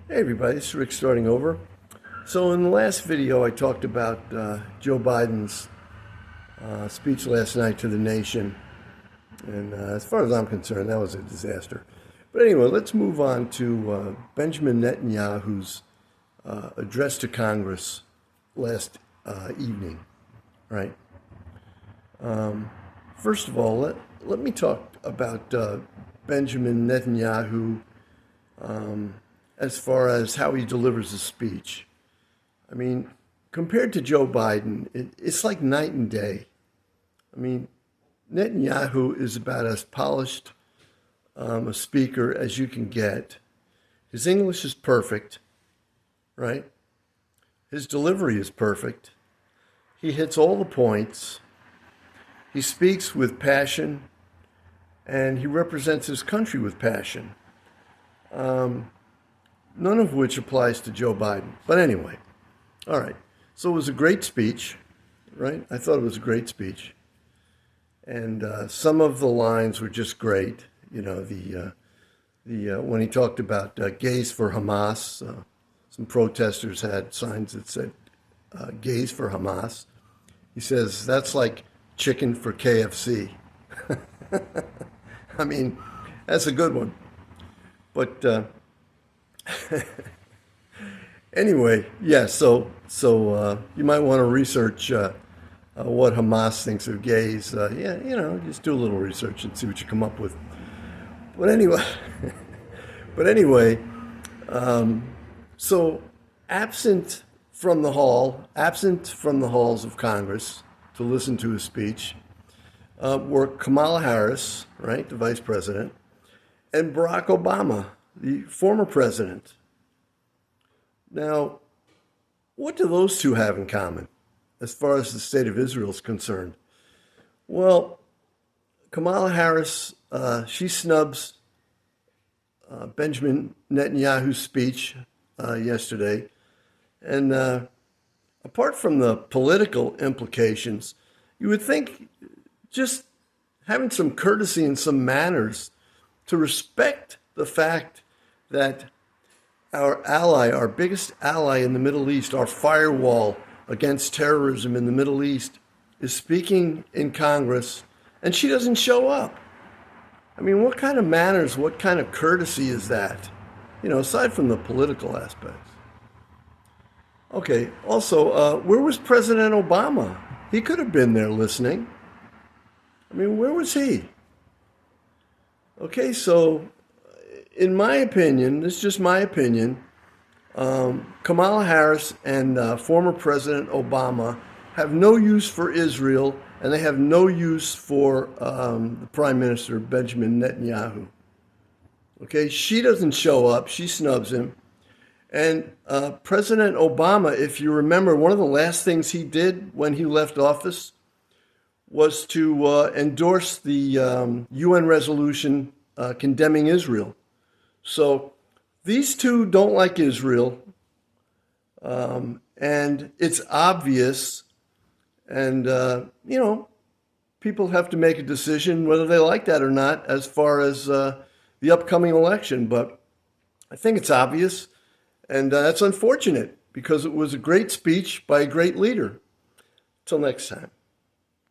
Hey everybody, this is Rick starting over. So in the last video I talked about Joe Biden's speech last night to the nation. And as far as I'm concerned, that was a disaster. But anyway, let's move on to Benjamin Netanyahu's address to Congress last evening, right? First of all, let me talk about Benjamin Netanyahu as far as how he delivers his speech. I mean, compared to Joe Biden, it's like night and day. I mean, Netanyahu is about as polished a speaker as you can get. His English is perfect, right? His delivery is perfect. He hits all the points. He speaks with passion, and he represents his country with passion. None of which applies to Joe Biden. But anyway, all right. So it was a great speech, right? I thought it was a great speech. And some of the lines were just great. You know, when he talked about gays for Hamas, some protesters had signs that said gays for Hamas. He says, that's like chicken for KFC. I mean, that's a good one. But anyway, yeah, so you might want to research what Hamas thinks of gays. Yeah, you know, just do a little research and see what you come up with. But anyway, so absent from the halls of Congress to listen to his speech were Kamala Harris, right, the vice president, and Barack Obama, the former president. Now, what do those two have in common as far as the state of Israel is concerned? Well, Kamala Harris, she snubs Benjamin Netanyahu's speech yesterday. And apart from the political implications, you would think just having some courtesy and some manners to respect the fact that our ally, our biggest ally in the Middle East, our firewall against terrorism in the Middle East, is speaking in Congress, and she doesn't show up. I mean, what kind of manners, what kind of courtesy is that? You know, aside from the political aspects. Okay, also, where was President Obama? He could have been there listening. I mean, where was he? Okay, so in my opinion, this is just my opinion, Kamala Harris and former President Obama have no use for Israel, and they have no use for the Prime Minister, Benjamin Netanyahu. Okay, she doesn't show up. She snubs him. And President Obama, if you remember, one of the last things he did when he left office was to endorse the UN resolution condemning Israel. So these two don't like Israel, and it's obvious, and, you know, people have to make a decision whether they like that or not as far as the upcoming election, but I think it's obvious, and that's unfortunate because it was a great speech by a great leader. Till next time.